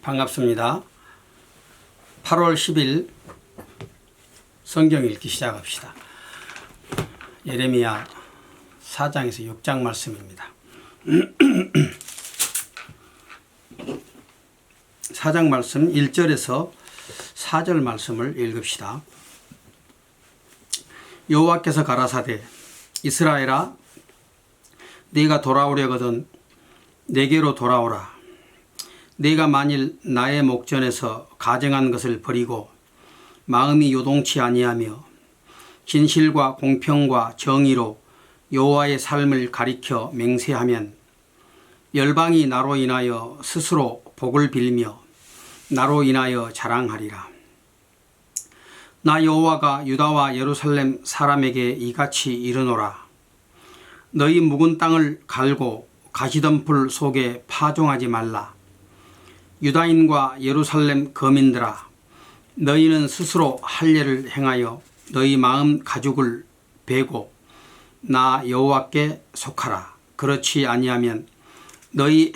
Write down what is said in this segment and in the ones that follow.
반갑습니다. 8월 10일 성경 읽기 시작합시다. 예레미야 4장에서 6장 말씀입니다. 4장 말씀 1절에서 4절 말씀을 읽읍시다. 여호와께서 가라사대 이스라엘아 네가 돌아오려거든 내게로 돌아오라. 네가 만일 나의 목전에서 가증한 것을 버리고 마음이 요동치 아니하며 진실과 공평과 정의로 여호와의 삶을 가리켜 맹세하면 열방이 나로 인하여 스스로 복을 빌며 나로 인하여 자랑하리라. 나 여호와가 유다와 예루살렘 사람에게 이같이 이르노라. 너희 묵은 땅을 갈고 가시덤불 속에 파종하지 말라. 유다인과 예루살렘 거민들아, 너희는 스스로 할례를 행하여 너희 마음 가죽을 베고 나 여호와께 속하라. 그렇지 아니하면 너희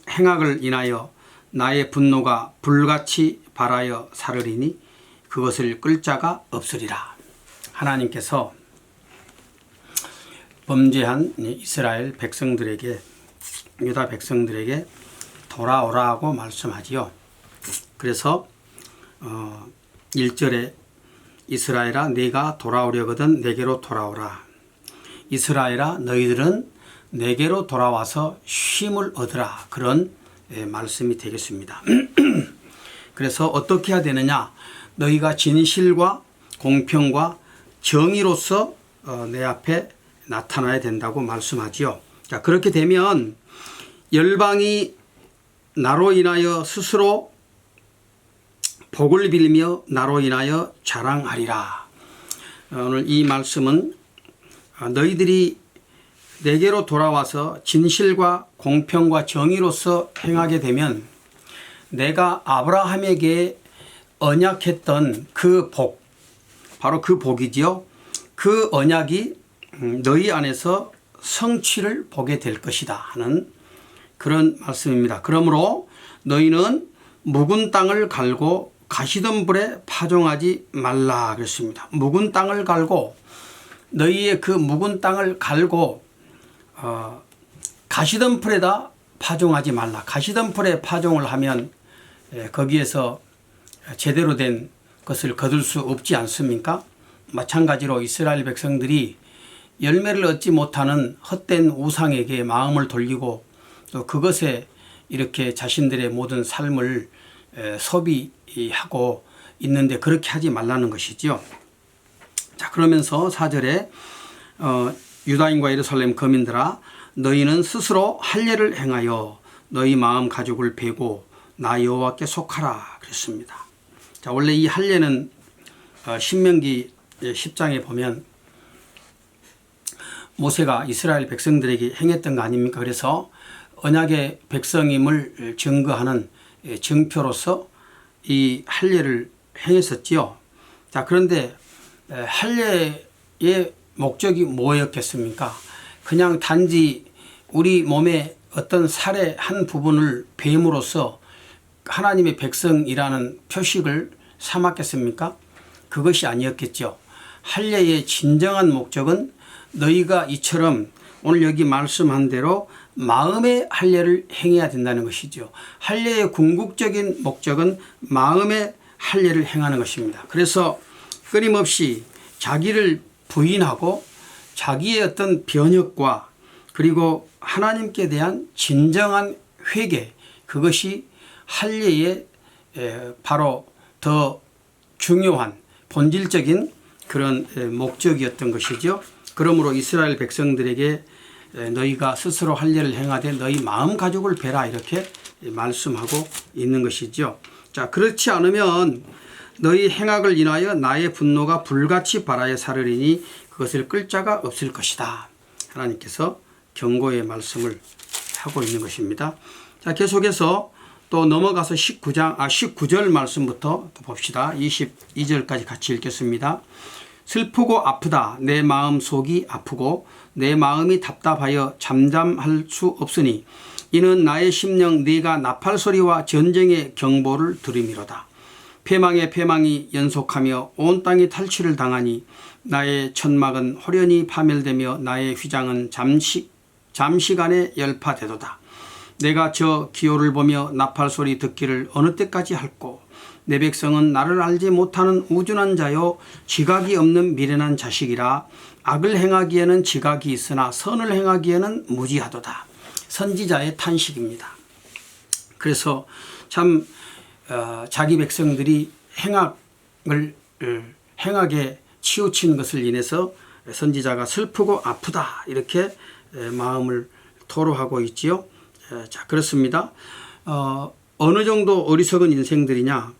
행악을 인하여 나의 분노가 불같이 발하여 사르리니 그것을 끌 자가 없으리라. 하나님께서 범죄한 이스라엘 백성들에게, 유다 백성들에게 돌아오라고 말씀하지요. 그래서 1절에 이스라엘아 네가 돌아오려거든 내게로 돌아오라. 이스라엘아 너희들은 내게로 돌아와서 쉼을 얻으라. 그런 말씀이 되겠습니다. 그래서 어떻게 해야 되느냐? 너희가 진실과 공평과 정의로서 내 앞에 나타나야 된다고 말씀하지요. 자, 그렇게 되면 열방이 나로 인하여 스스로 복을 빌며 나로 인하여 자랑하리라. 오늘 이 말씀은 너희들이 내게로 돌아와서 진실과 공평과 정의로서 행하게 되면 내가 아브라함에게 언약했던 그 복, 바로 그 복이지요. 그 언약이 너희 안에서 성취를 보게 될 것이다 하는 그런 말씀입니다. 그러므로 너희는 묵은 땅을 갈고 가시덤불에 파종하지 말라 그랬습니다. 묵은 땅을 갈고 너희의 그 묵은 땅을 갈고 가시덤불에다 파종하지 말라. 가시덤불에 파종을 하면 거기에서 제대로 된 것을 거둘 수 없지 않습니까? 마찬가지로 이스라엘 백성들이 열매를 얻지 못하는 헛된 우상에게 마음을 돌리고 또 그것에 이렇게 자신들의 모든 삶을 소비하고 있는데 그렇게 하지 말라는 것이지요. 자, 그러면서 4절에 유다인과 예루살렘 거민들아 너희는 스스로 할례를 행하여 너희 마음 가죽을 베고 나 여호와께 속하라 그랬습니다. 자, 원래 이 할례는 신명기 10장에 보면 모세가 이스라엘 백성들에게 행했던 거 아닙니까? 그래서 언약의 백성임을 증거하는 증표로서 이 할례를 행했었지요. 자, 그런데 할례의 목적이 뭐였겠습니까? 그냥 단지 우리 몸의 어떤 살의 한 부분을 뱀으로써 하나님의 백성이라는 표식을 삼았겠습니까? 그것이 아니었겠죠. 할례의 진정한 목적은 너희가 이처럼 오늘 여기 말씀한 대로 마음의 할례를 행해야 된다는 것이죠. 할례의 궁극적인 목적은 마음의 할례를 행하는 것입니다. 그래서 끊임없이 자기를 부인하고 자기의 어떤 변혁과 그리고 하나님께 대한 진정한 회개, 그것이 할례의 바로 더 중요한 본질적인 그런 목적이었던 것이죠. 그러므로 이스라엘 백성들에게 너희가 스스로 할례를 행하되 너희 마음 가죽을 베라 이렇게 말씀하고 있는 것이죠. 자, 그렇지 않으면 너희 행악을 인하여 나의 분노가 불같이 발하여 사르리니 그것을 끌 자가 없을 것이다. 하나님께서 경고의 말씀을 하고 있는 것입니다. 자, 계속해서 또 넘어가서 19절 말씀부터 또 봅시다. 22절까지 같이 읽겠습니다. 슬프고 아프다. 내 마음 속이 아프고 내 마음이 답답하여 잠잠할 수 없으니 이는 나의 심령 네가 나팔 소리와 전쟁의 경보를 들음이로다. 패망의 패망이 연속하며 온 땅이 탈취를 당하니 나의 천막은 호련히 파멸되며 나의 휘장은 잠시간에 열파되도다. 내가 저 기호를 보며 나팔 소리 듣기를 어느 때까지 할꼬. 내 백성은 나를 알지 못하는 우준한 자요 지각이 없는 미련한 자식이라. 악을 행하기에는 지각이 있으나 선을 행하기에는 무지하도다. 선지자의 탄식입니다. 그래서 참 자기 백성들이 행악에 치우친 것을 인해서 선지자가 슬프고 아프다 이렇게 마음을 토로하고 있지요. 자, 그렇습니다. 어느 정도 어리석은 인생들이냐.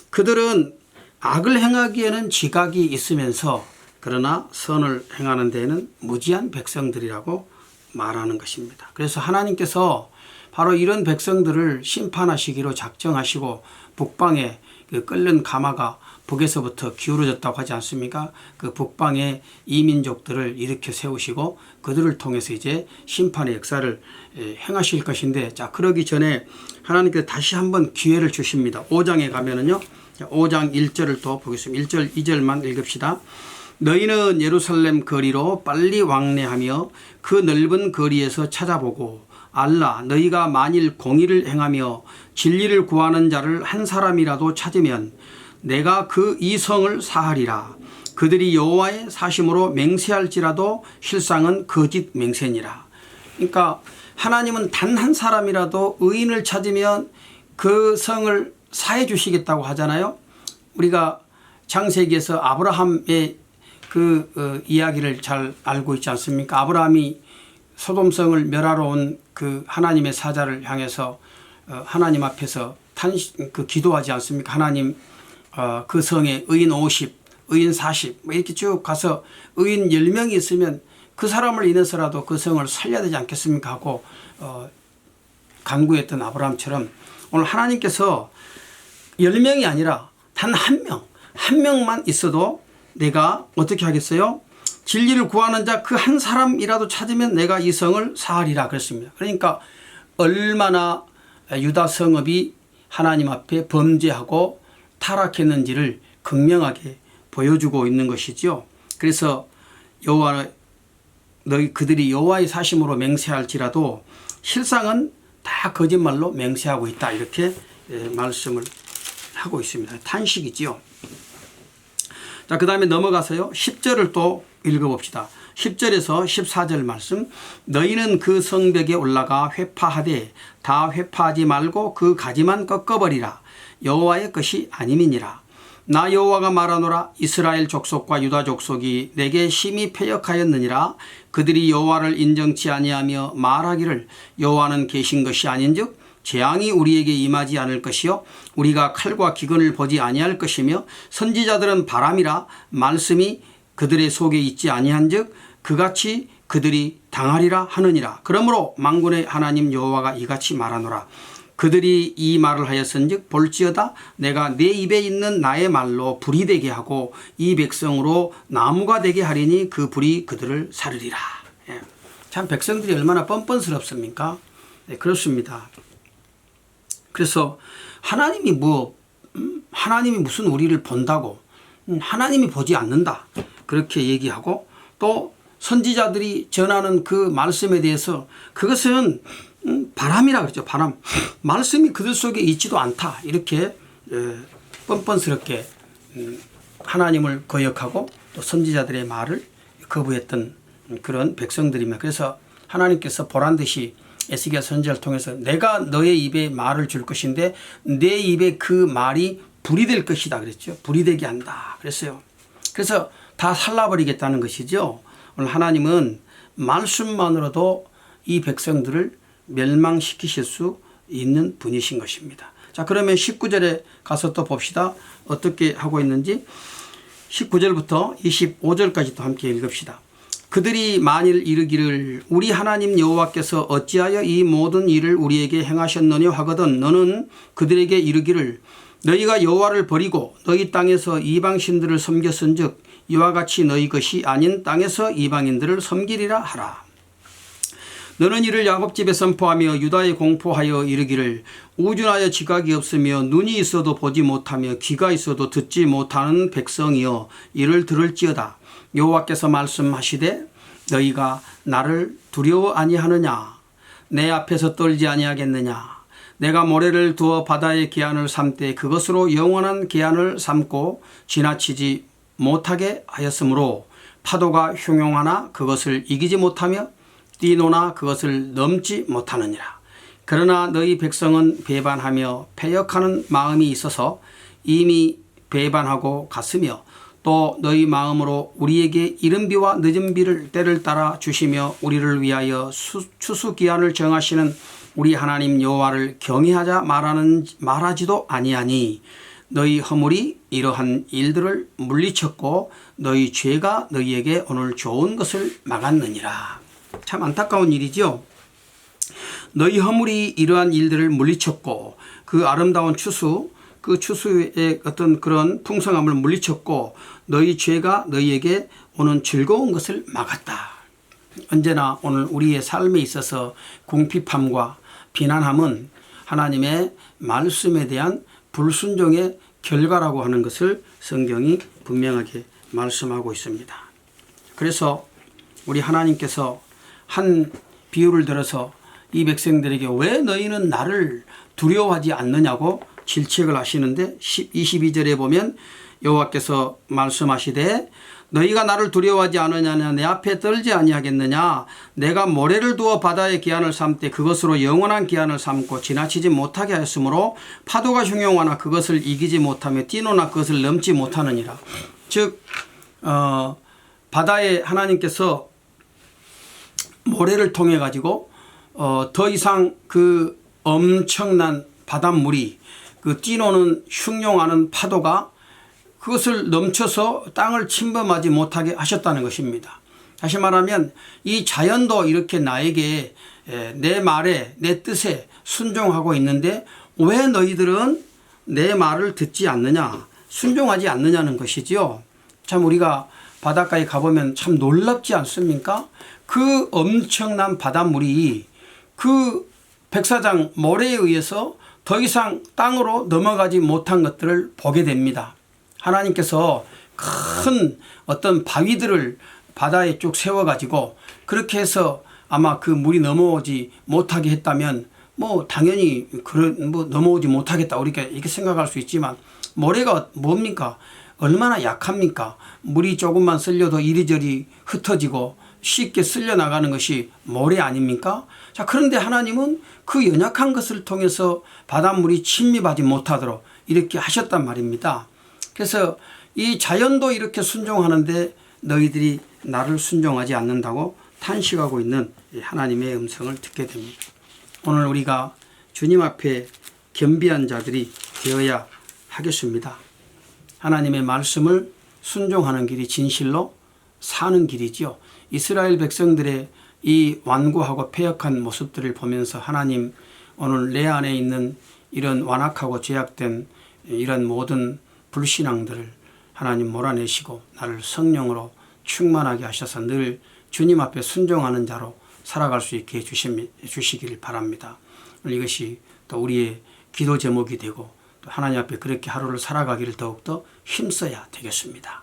그들은 악을 행하기에는 지각이 있으면서 그러나 선을 행하는 데에는 무지한 백성들이라고 말하는 것입니다. 그래서 하나님께서 바로 이런 백성들을 심판하시기로 작정하시고 북방에 그 끓는 가마가 북에서부터 기울어졌다고 하지 않습니까? 그 북방의 이민족들을 일으켜 세우시고 그들을 통해서 이제 심판의 역사를 행하실 것인데, 자, 그러기 전에 하나님께서 다시 한번 기회를 주십니다. 5장에 가면은요, 5장 1절을 또 보겠습니다. 1절, 2절만 읽읍시다. 너희는 예루살렘 거리로 빨리 왕래하며 그 넓은 거리에서 찾아보고 알라. 너희가 만일 공의를 행하며 진리를 구하는 자를 한 사람이라도 찾으면 내가 그 이성을 사하리라. 그들이 여호와의 사심으로 맹세할지라도 실상은 거짓 맹세니라. 그러니까 하나님은 단 한 사람이라도 의인을 찾으면 그 성을 사해 주시겠다고 하잖아요. 우리가 창세기에서 아브라함의 그 이야기를 잘 알고 있지 않습니까? 아브라함이 소돔성을 멸하러 온 그 하나님의 사자를 향해서 하나님 앞에서 기도하지 않습니까? 하나님, 그 성에 의인 50, 의인 40 이렇게 쭉 가서 의인 10명이 있으면 그 사람을 인해서라도 그 성을 살려야 되지 않겠습니까? 하고 간구했던 아브라함처럼 오늘 하나님께서 10명이 아니라 단 한 명만 있어도 내가 어떻게 하겠어요? 진리를 구하는 자 그 한 사람이라도 찾으면 내가 이 성을 사하리라 그랬습니다. 그러니까 얼마나 유다 성읍이 하나님 앞에 범죄하고 타락했는지를 극명하게 보여주고 있는 것이죠. 그래서 그들이 여호와의 사심으로 맹세할지라도 실상은 다 거짓말로 맹세하고 있다 이렇게 말씀을 하고 있습니다. 탄식이지요. 자, 그 다음에 넘어가서요 10절을 또 읽어봅시다. 10절에서 14절 말씀. 너희는 그 성벽에 올라가 회파하되 다 회파하지 말고 그 가지만 꺾어버리라. 여호와의 것이 아님이니라. 나 여호와가 말하노라. 이스라엘 족속과 유다 족속이 내게 심히 패역하였느니라. 그들이 여호와를 인정치 아니하며 말하기를 여호와는 계신 것이 아닌즉 재앙이 우리에게 임하지 않을 것이요 우리가 칼과 기근을 보지 아니할 것이며 선지자들은 바람이라 말씀이 그들의 속에 있지 아니한즉 그같이 그들이 당하리라 하느니라. 그러므로 만군의 하나님 여호와가 이같이 말하노라. 그들이 이 말을 하였은즉 볼지어다 내가 내 입에 있는 나의 말로 불이 되게 하고 이 백성으로 나무가 되게 하리니 그 불이 그들을 사르리라. 참 백성들이 얼마나 뻔뻔스럽습니까? 네, 그렇습니다. 그래서 하나님이 무슨 우리를 본다고, 하나님이 보지 않는다 그렇게 얘기하고, 또 선지자들이 전하는 그 말씀에 대해서 그것은 바람이라 그러죠. 바람. 말씀이 그들 속에 있지도 않다 이렇게 뻔뻔스럽게 하나님을 거역하고 또 선지자들의 말을 거부했던 그런 백성들이며, 그래서 하나님께서 보란듯이 에스겔 선지자를 통해서 내가 너의 입에 말을 줄 것인데 내 입에 그 말이 불이 될 것이다 그랬죠. 불이 되게 한다 그랬어요. 그래서 다 살라버리겠다는 것이죠. 오늘 하나님은 말씀만으로도 이 백성들을 멸망시키실 수 있는 분이신 것입니다. 자, 그러면 19절에 가서 또 봅시다. 어떻게 하고 있는지. 19절부터 25절까지 또 함께 읽읍시다. 그들이 만일 이르기를 우리 하나님 여호와께서 어찌하여 이 모든 일을 우리에게 행하셨느냐 하거든 너는 그들에게 이르기를 너희가 여호와를 버리고 너희 땅에서 이방신들을 섬겼은즉 이와 같이 너희 것이 아닌 땅에서 이방인들을 섬기리라 하라. 너는 이를 야곱 집에 선포하며 유다에 공포하여 이르기를 우준하여 지각이 없으며 눈이 있어도 보지 못하며 귀가 있어도 듣지 못하는 백성이여 이를 들을지어다. 여호와께서 말씀하시되 너희가 나를 두려워 아니하느냐? 내 앞에서 떨지 아니하겠느냐? 내가 모래를 두어 바다의 기한을 삼되 그것으로 영원한 기한을 삼고 지나치지 못하게 하였으므로 파도가 흉용하나 그것을 이기지 못하며 뛰노나 그것을 넘지 못하느니라. 그러나 너희 백성은 배반하며 패역하는 마음이 있어서 이미 배반하고 갔으며 또 너희 마음으로 우리에게 이른 비와 늦은 비를 때를 따라 주시며 우리를 위하여 추수기한을 정하시는 우리 하나님 여호와를 경외하자 말하지도 아니하니 너희 허물이 이러한 일들을 물리쳤고 너희 죄가 너희에게 오늘 좋은 것을 막았느니라. 참 안타까운 일이죠. 너희 허물이 이러한 일들을 물리쳤고 그 아름다운 추수, 그 추수의 어떤 그런 풍성함을 물리쳤고 너희 죄가 너희에게 오는 즐거운 것을 막았다. 언제나 오늘 우리의 삶에 있어서 궁핍함과 비난함은 하나님의 말씀에 대한 불순종의 결과라고 하는 것을 성경이 분명하게 말씀하고 있습니다. 그래서 우리 하나님께서 한 비유를 들어서 이 백성들에게 왜 너희는 나를 두려워하지 않느냐고 질책을 하시는데 22절에 보면 여호와께서 말씀하시되 너희가 나를 두려워하지 않느냐? 내 앞에 떨지 아니하겠느냐? 내가 모래를 두어 바다의 기한을 삼되 그것으로 영원한 기한을 삼고 지나치지 못하게 하였으므로 파도가 흉용하나 그것을 이기지 못하며 뛰노나 그것을 넘지 못하느니라. 즉 바다에 하나님께서 모래를 통해 가지고 더 이상 그 엄청난 바닷물이 그 뛰노는 흉용하는 파도가 그것을 넘쳐서 땅을 침범하지 못하게 하셨다는 것입니다. 다시 말하면 이 자연도 이렇게 나에게 내 말에 내 뜻에 순종하고 있는데 왜 너희들은 내 말을 듣지 않느냐, 순종하지 않느냐는 것이지요. 참 우리가 바닷가에 가보면 참 놀랍지 않습니까? 그 엄청난 바닷물이 그 백사장 모래에 의해서 더 이상 땅으로 넘어가지 못한 것들을 보게 됩니다. 하나님께서 큰 어떤 바위들을 바다에 쭉 세워가지고 그렇게 해서 아마 그 물이 넘어오지 못하게 했다면 뭐 당연히 넘어오지 못하겠다 우리가 이렇게 생각할 수 있지만 모래가 뭡니까? 얼마나 약합니까? 물이 조금만 쓸려도 이리저리 흩어지고 쉽게 쓸려 나가는 것이 모래 아닙니까? 자, 그런데 하나님은 그 연약한 것을 통해서 바닷물이 침입하지 못하도록 이렇게 하셨단 말입니다. 그래서 이 자연도 이렇게 순종하는데 너희들이 나를 순종하지 않는다고 탄식하고 있는 하나님의 음성을 듣게 됩니다. 오늘 우리가 주님 앞에 겸비한 자들이 되어야 하겠습니다. 하나님의 말씀을 순종하는 길이 진실로 사는 길이지요. 이스라엘 백성들의 이 완고하고 패역한 모습들을 보면서 하나님 오늘 내 안에 있는 이런 완악하고 죄악된 이런 모든 불신앙들을 하나님 몰아내시고 나를 성령으로 충만하게 하셔서 늘 주님 앞에 순종하는 자로 살아갈 수 있게 해주시길 바랍니다. 이것이 또 우리의 기도 제목이 되고 또 하나님 앞에 그렇게 하루를 살아가기를 더욱더 힘써야 되겠습니다.